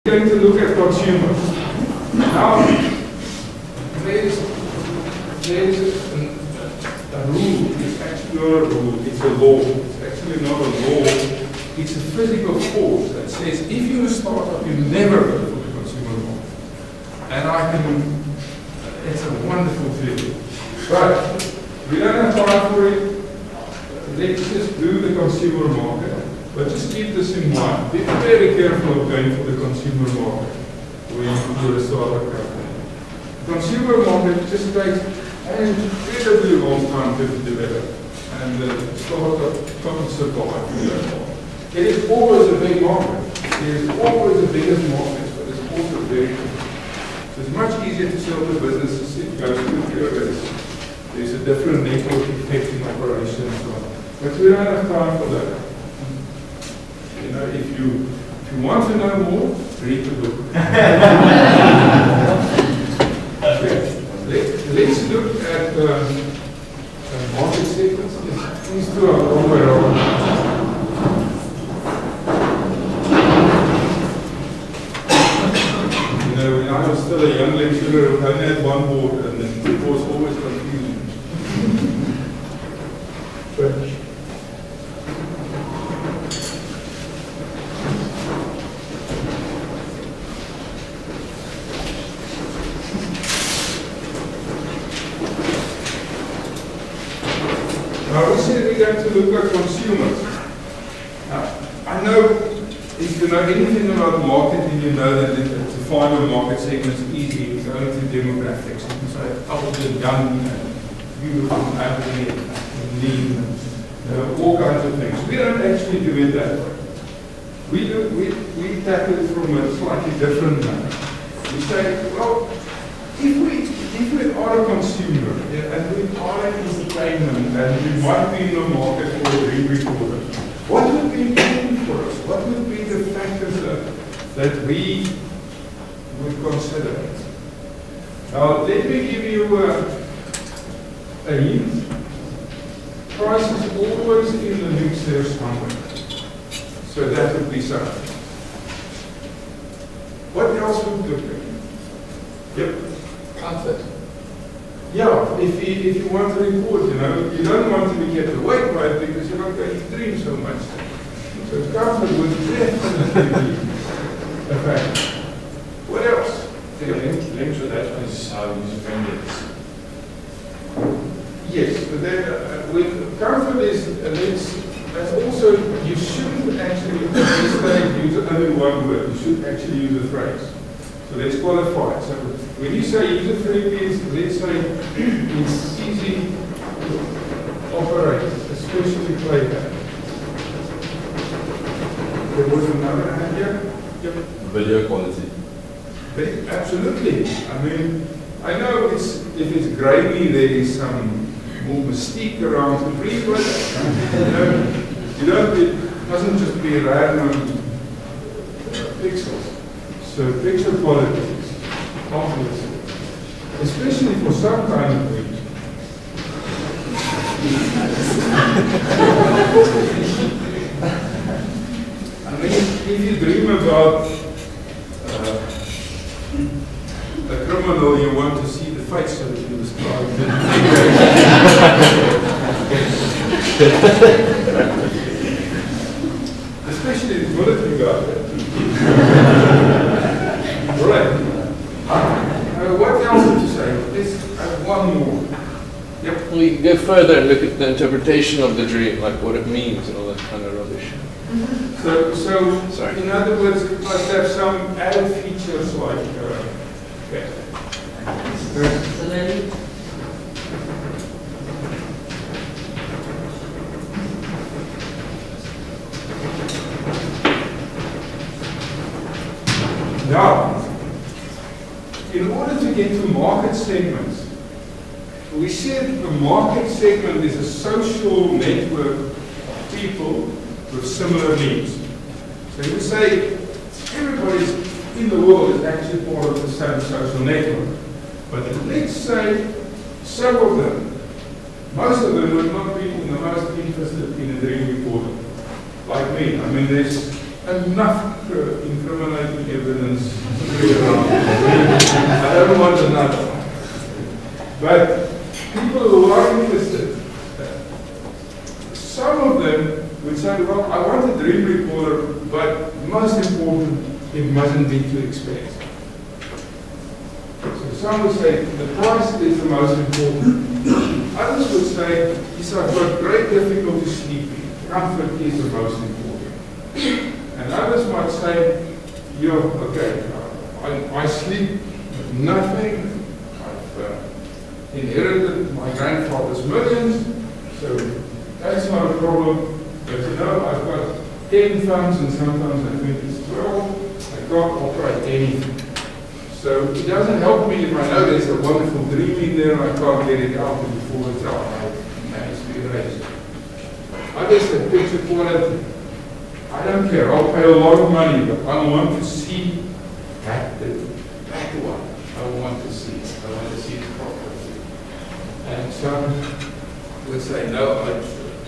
We're going to look at consumers. Now, there's a rule. It's actually not a rule, it's a law. It's actually not a law, it's a physical force that says if you're a startup, you never go for the consumer market. And it's a wonderful feeling. But we don't have time for it. Let's just do the consumer market. But just keep this in mind. Be very careful of going for the consumer market when you're a startup company. The consumer market just takes an incredibly long time to develop, and the startup can't survive in that market. It is always a big market. It is always the biggest market, but it's also very big. So it's much easier to sell the businesses if it goes to there's a different network effect in operation and so on. But we don't have time for that. You know, if you want to know more, read the book. Let's look at market segments. These two are wrong way around. You know, when I was still a young lecturer, I only had one board, and then it was always confusing. Now we said we're going to look at consumers. Now, I know if you know anything about marketing, you know that to find a market segment is easy. You go into demographics, you can say older, young, and beautiful, elderly, and lean, and all kinds of things. We don't actually do it that way. We tackle it from a slightly different manner. We say, well, if we are a consumer, yeah, and we are in entertainment, and we might be in the market for a drink recorder, what would be important for us? What would be the factors that we would consider? Now, let me give you a hint. Price is always in the mix there somewhere. So that would be something. What else would look at? Yep. Comfort. Yeah, if you want to record, you know, you don't want to be kept awake by it because you're not going to dream so much. So comfort would definitely be a factor. What else? The link to that is how user-friendly it is. Yes, but then with comfort that's also, you shouldn't actually at this stage use only one word. You should actually use a phrase. So let's qualify it. So when you say user-friendly, let's say it's easy to operate, especially playback. There was another hand here. Yep. Video quality. Absolutely. I mean, I know if it's grainy, there is some more mystique around the breed, but it doesn't just be random pixels. So picture quality is complex, especially for some kind of breed. I mean, if you dream about a criminal, you want to see the face so that you describe especially the bullet you got there. Right. What else would you say? Let's have one more. Yep. We can go further and look at the interpretation of the dream, like what it means and all that kind of rubbish. So in other words, it must have some added features like Now, in order to get to market segments, we said a market segment is a social network of people with similar needs. So you say everybody in the world is actually part of the same social network. But let's say some of them, most of them would not be the most interested in a dream recorder, like me. I mean, there's enough incriminating evidence around. I don't want another one. But people who are interested, some of them would say, well, I want a dream recorder, but most important, it mustn't be too expensive. So some would say the price is the most important. Others would say, yes, I've got great difficulty sleeping. Comfort is the most important. And others might say, yeah, okay, I sleep with nothing. I've inherited my grandfather's millions, so that's not a problem. But you know, I've got 10 funds and sometimes I think it's 12. I can't operate anything. So it doesn't help me if I know there's a wonderful dream in there and I can't get it out before it's out. I manage to erase it. Others have picture quality. I don't care. I'll pay a lot of money, but I want to see that one. I want to see it. I want to see it properly. And some would say, no,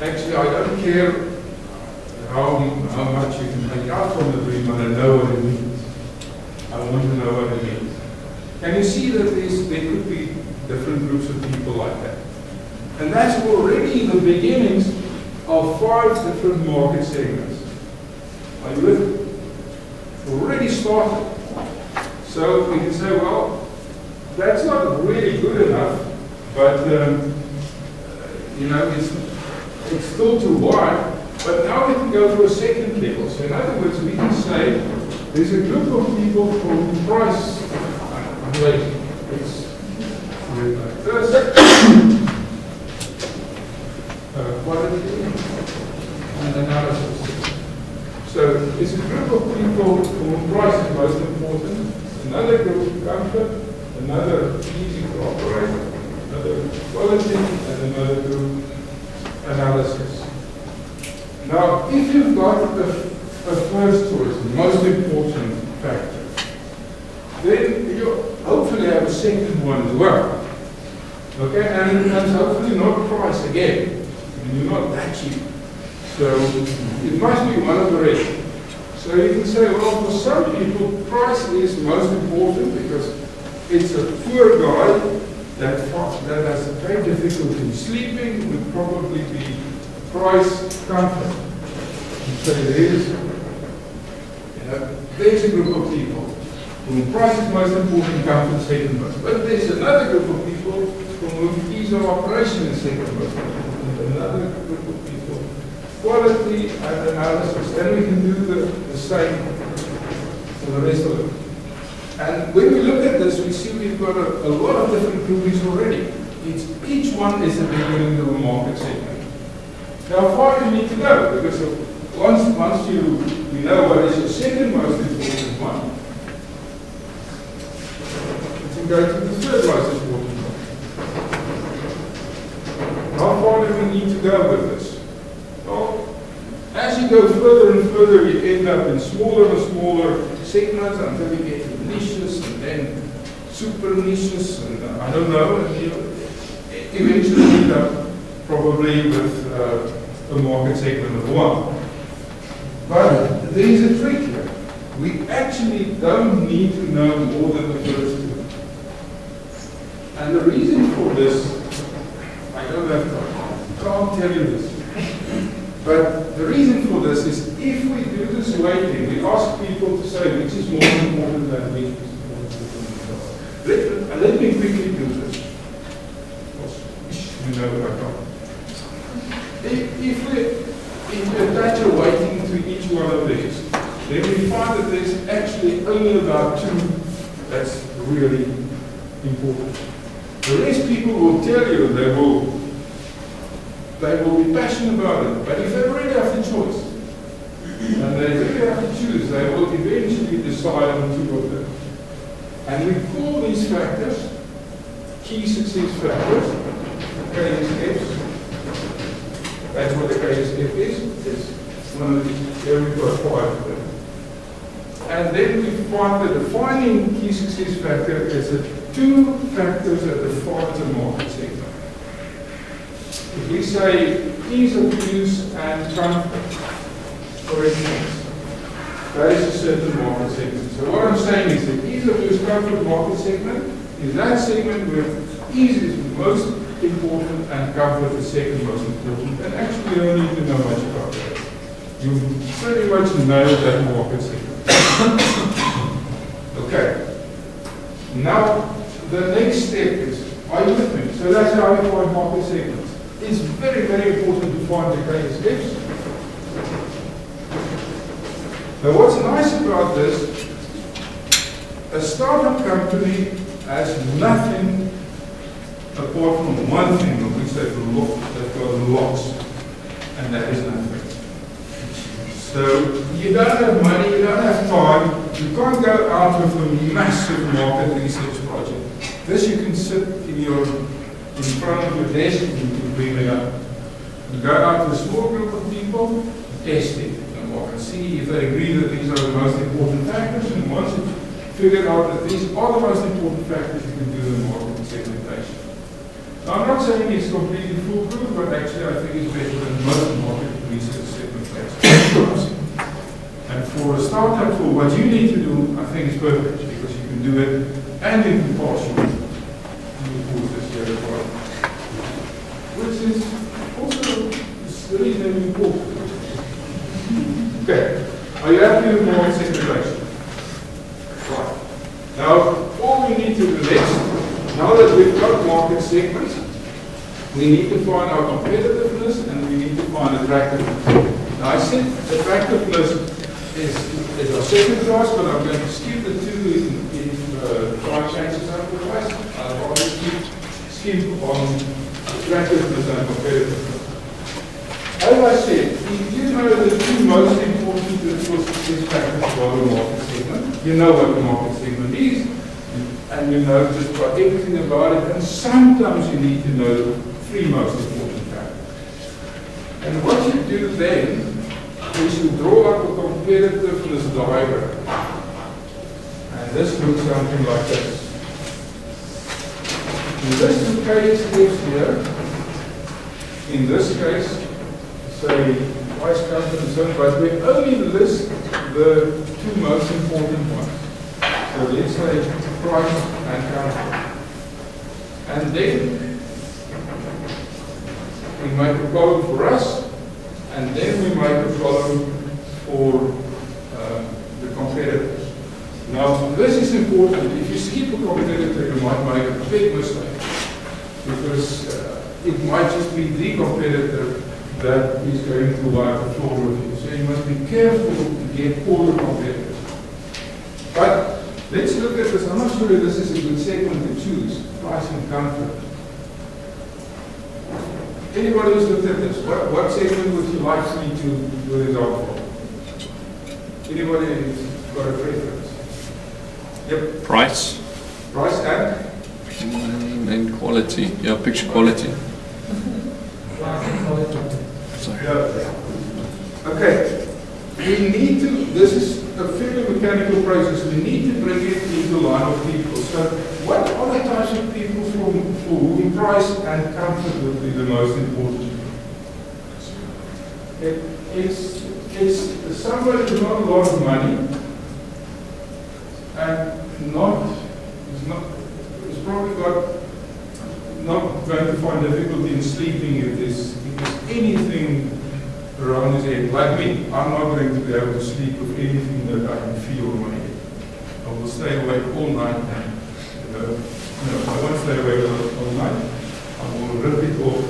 actually I don't care how much you can make out from the dream, but I know what it means. I want to know what it means. Can you see that there could be different groups of people like that? And that's already the beginnings of 5 different market segments. Are you with me? Already started. So we can say, well, that's not really good enough, but you know, it's still too wide. But now we can go to a second level. So in other words, we can say there's a group of people who price quality and analysis. So it's a group of people who price is most important. Another group, comfort. Another, easy to operate. Another, quality, and another group, analysis. Now, if you've got a first choice, the most important factor, then you hopefully have a second one as well. Okay, and hopefully not price again. I mean, you're not that cheap. So it must be one of the rest. So you can say, well, for some people, price is most important because it's a poor guy that has a great difficulty sleeping would probably be price comfort. So there's a group of people whom price is most important, comfort second most. But there's another group of people for whom ease of operation is second most important. Another group of people, quality and analysis. Then we can do the same for the rest of it. And when we look at this, we see we've got a lot of different groupings already. Each one is the beginning of a market segment. Now, how far do you need to go? Because once you know what is your second most important one, you can go to the third most important one. How far do we need to go with this? Well, as you go further and further, you end up in smaller and smaller segments until you get to niches and then super niches, and I don't know, and you eventually end up probably with a market segment of one. But there's a trick here. We actually don't need to know more than the first two. And the reason for this, I don't have to, can't tell you this. But the reason for this is if we do this weighting, we ask people to say which is more important than which is more important. Let me quickly do this. You know what I got. If we attach a weighting to each one of these, then we find that there's actually only about 2 that's really important. The rest people will tell you they will be passionate about it, but if they really have the choice, and they really have to choose, they will eventually decide on 2 of them. And we call these factors key success factors, KSFs. That's what the KSF is. It's one of these, here we've got 5 of them. And then we find the defining key success factor is the 2 factors that define the market segment. If we say ease of use and comfort, for instance, that is a certain market segment. So what I'm saying is the ease of use comfort market segment is that segment where ease is most important and comfort is second most important. And actually you don't need to know much about that. You pretty much nailed that market segment. Okay. Now the next step is, are you with me? So that's how you find market segments. It's very, very important to find the KSFs. Now what's nice about this, a startup company has nothing apart from one thing of which they've got lots, and that is nothing. So you don't have money, you don't have time, you can't go out with a massive market research project. This you can sit in front of your desk and you can bring it up. You go out to a small group of people, test it, and see if they agree that these are the most important factors, and once you've figured out that these are the most important factors, you can do the market segmentation. Now, I'm not saying it's completely foolproof, but actually I think it's better than most market research segmentation. And for a startup, for what you need to do, I think it's perfect, because you can do it and you can pass your courses here as well. Which is also really very important. Okay, are you happy with market segmentation? Right. Now, all we need to do next, now that we've got market segments, we need to find our competitiveness and we need to find attractiveness. Now, I said attractiveness is our second class, but I'm going to skip the two if time changes over the place. I'll always skip on attractiveness and competitiveness. As I said, if you know the two most important success factors for the market segment, you know what the market segment is, and you know just about everything about it, and sometimes you need to know the three most important factors. And what you do then is you draw up a competitiveness diagram. And this looks something like this. In this two KSFs here, in this case, say price, comfort, and so on, but we only list the two most important ones. So let's say price and comfort. And then we make a column for us, and then we make a column for the competitors. Now, this is important. If you skip a competitor, you might make a big mistake, because it might just be the competitor that is going to wipe the floor with you. So you must be careful to get all the competitors. But let's look at this. I'm not sure if this is a good segment to choose, price and comfort. Anybody who's looked at this, what segment would you like me to do an example for? Anybody who's got a preference? Yep. Price. Price and quality. Yeah, picture quality. Sorry. Yeah. Okay. We need to, this is a fairly mechanical process, we need to bring it into line of people. So what are the types of people for whom price and comfort would be the most important? It's somebody with not a lot of money and it's probably not going to find difficulty in sleeping if there's anything around his head. Like me, I'm not going to be able to sleep with anything that I can feel in my head. I will stay awake all night and I won't stay awake all night. I will rip it off.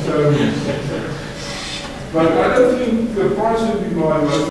So, but I don't think the price would be my most